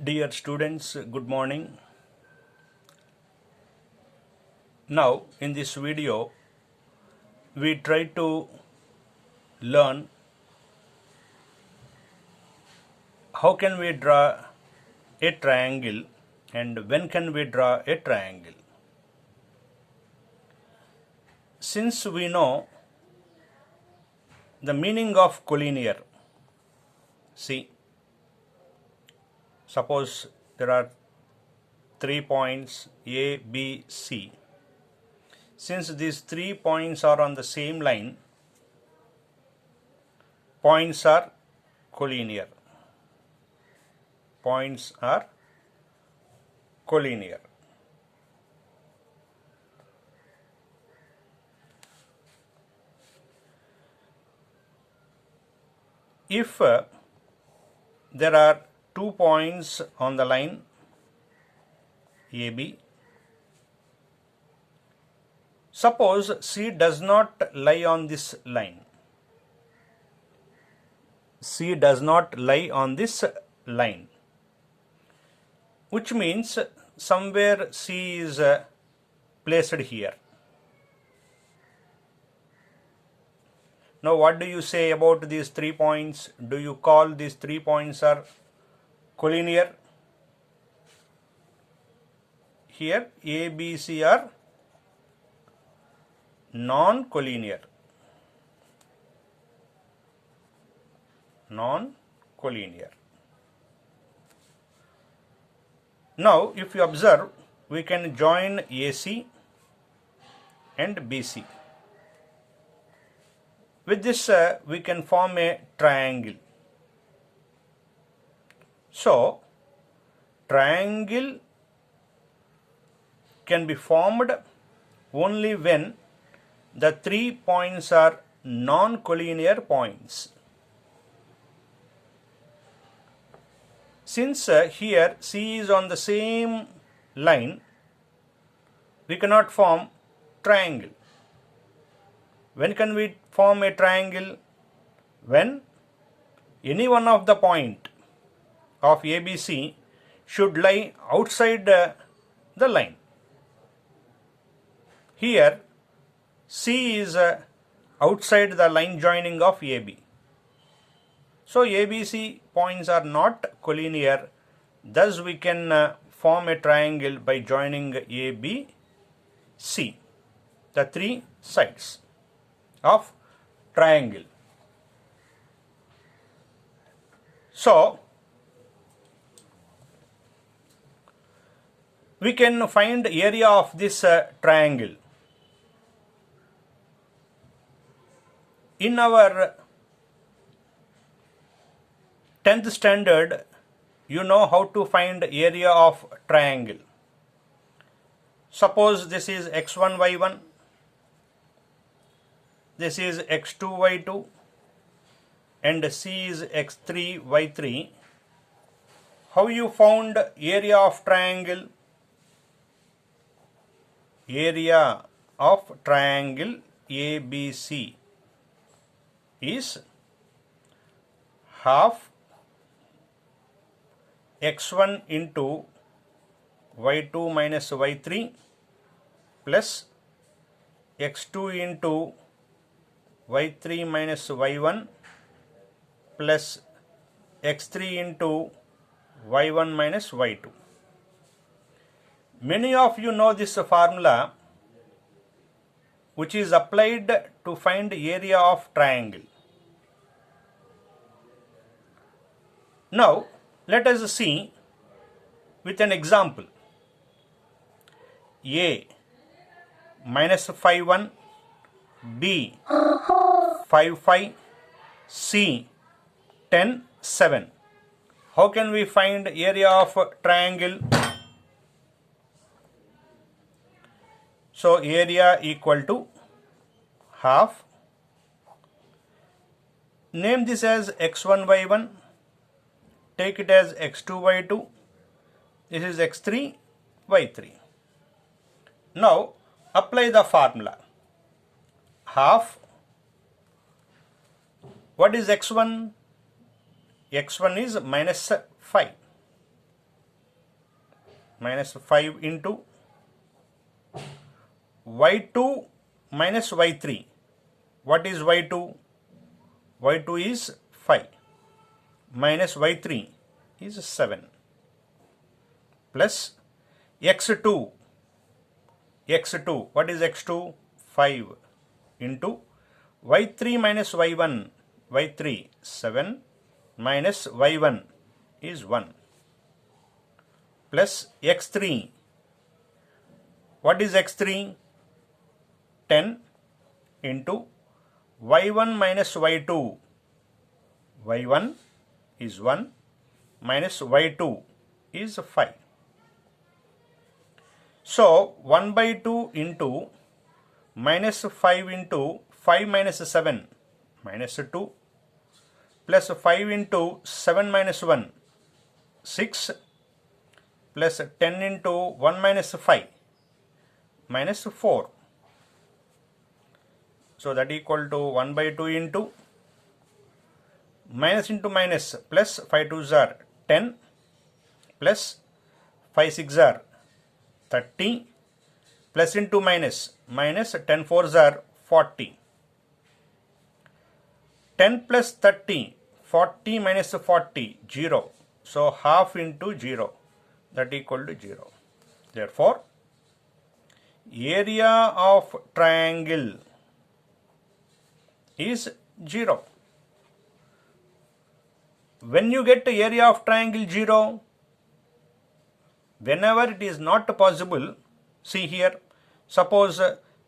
Dear students, good morning. Now in this video we try to learn how can we draw a triangle and when can we draw a triangle. Since we know the meaning of collinear, see, suppose there are 3 points A, B, C. Since these 3 points are on the same line, points are collinear. Points are collinear. If there are 2 points on the line AB, suppose C does not lie on this line. C does not lie on this line, which means somewhere C is placed here. Now what do you say about these 3 points? Do you call these 3 points are collinear? Here A, B, C are non-collinear. Non-collinear. Now if you observe, we can join AC and BC. With this we can form a triangle. So triangle can be formed only when the 3 points are non-collinear points. Since here C is on the same line, we cannot form triangle. When can we form a triangle? When any one of the point of ABC should lie outside the line. Here C is outside the line joining of AB. So ABC points are not collinear. Thus we can form a triangle by joining ABC, the 3 sides of triangle. So we can find area of this triangle. In our 10th standard, you know how to find area of triangle. Suppose this is x1, y1, this is x2, y2, and C is x3, y3. How you found area of triangle? Area of triangle ABC is half x1 into y2 minus y3 plus x2 into y3 minus y1 plus x3 into y1 minus y2. Many of you know this formula, which is applied to find area of triangle. Now let us see with an example. A minus 5 1, B 5 5, C 10 7. How can we find area of triangle? So area equal to half. Name this as x1 y1. Take it as x2 y2. This is x3 y3. Now apply the formula. Half. What is x1? x1 is minus 5. minus 5 into y2 minus y3. What is y2? y2 is 5 minus y3 is 7 plus x2. What is x2? 5 into y3 minus y1. y3 7 minus y1 is 1 plus x3. What is x3? 10 into y1 minus y2. y1 is 1 minus y2 is 5. So 1 by 2 into minus 5 into 5 minus 7 minus 2 plus 5 into 7 minus 1 6 plus 10 into 1 minus 5 minus 4. So that equal to 1 by 2 into minus into minus plus 5 2s are 10 plus 5 6 are 30 plus into minus 10 4s are 40. 10 plus 30, 40 minus 40, 0. So half into 0, that equal to 0. Therefore, area of triangle is 0. When you get the area of triangle 0, whenever it is not possible, see here, suppose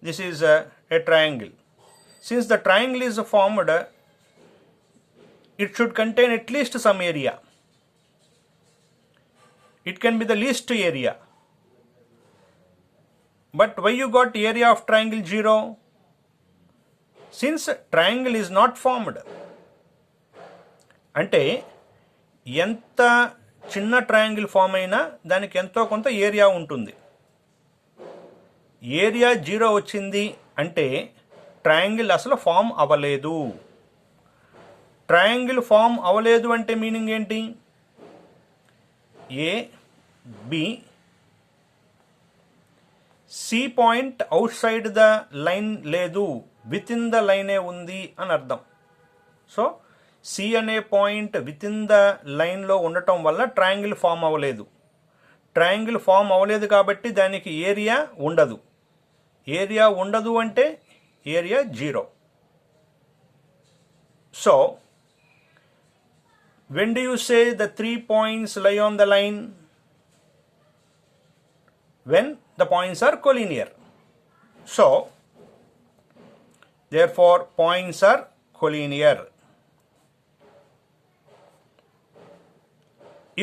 this is a triangle. Since the triangle is formed, it should contain at least some area. It can be the least area. But why you got area of triangle 0? Since triangle is not formed. అంటే ఎంత చిన్న triangle form అయినా దానికి ఎంతో కొంత area ఉంటుంది. Area 0 వచ్చింది అంటే ట్రయాంగిల్ అసలు ఫామ్ అవ్వలేదు. ట్రయాంగిల్ ఫామ్ అవ్వలేదు అంటే మీనింగ్ ఏంటి? A B C point outside the line లేదు, విత్ ఇన్ ద లైనే ఉంది అని అర్థం. సో సి అనే పాయింట్ విత్ ఇన్ ద లైన్లో ఉండటం వల్ల ట్రయాంగిల్ ఫామ్ అవ్వలేదు. ట్రయాంగిల్ ఫామ్ అవ్వలేదు కాబట్టి దానికి ఏరియా ఉండదు. ఏరియా ఉండదు అంటే area 0. So when do you say the 3 points lie on the line? When the points are collinear. So therefore points are collinear.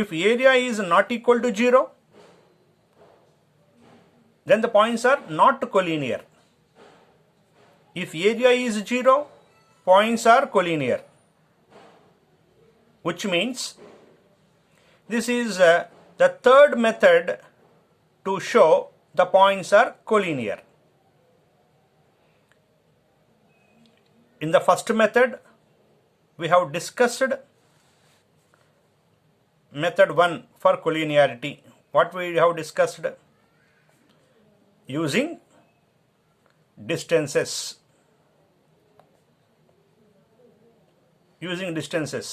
If area is not equal to 0, then the points are not collinear. If area is 0, points are collinear, which means this is the third method to show the points are collinear. In the first method, we have discussed method 1 for collinearity. What we have discussed? Using distances. Using distances.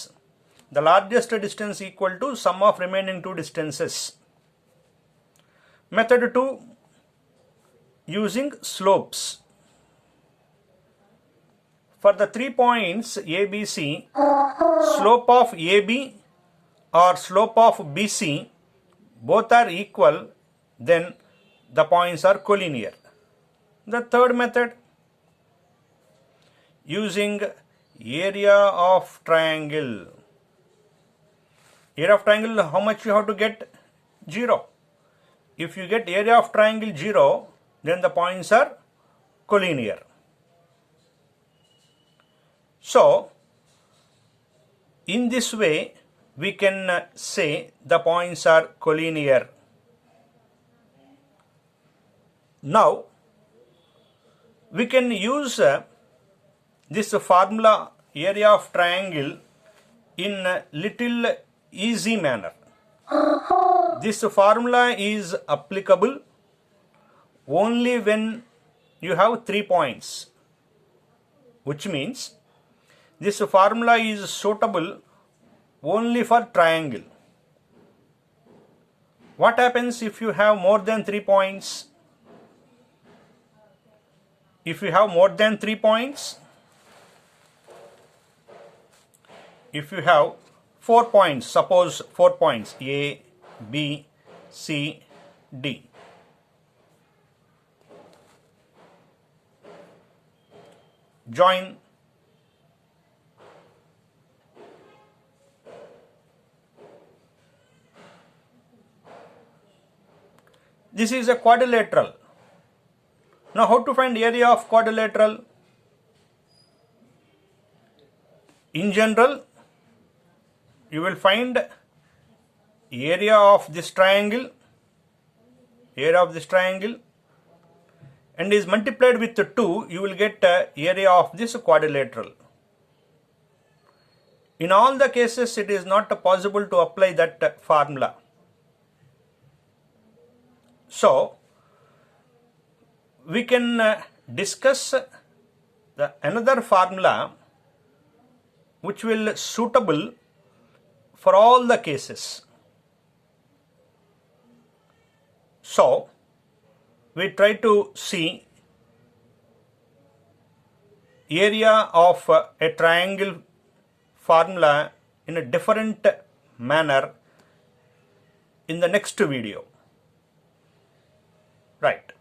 The largest distance equal to sum of remaining two distances. Method 2, using slopes. For the 3 points ABC, slope of AB or slope of BC both are equal, then the points are collinear. The third method, using area of triangle. Area of triangle, how much you have to get? 0. If you get area of triangle 0, then the points are collinear. So in this way we can say the points are collinear. Now we can use this formula area of triangle in a little easy manner. This formula is applicable only when you have 3 points, which means this formula is suitable only for triangle. What happens if you have more than 3 points? If you have more than 3 points, if you have 4 points, suppose 4 points A, B, C, D. Join this is a quadrilateral. Now how to find area of quadrilateral? In general, you will find area of this triangle, and is multiplied with 2, you will get area of this quadrilateral. In all the cases, it is not possible to apply that formula. So, we can discuss another formula which will suitable for all the cases. So, we try to see area of a triangle formula in a different manner in the next video. Right.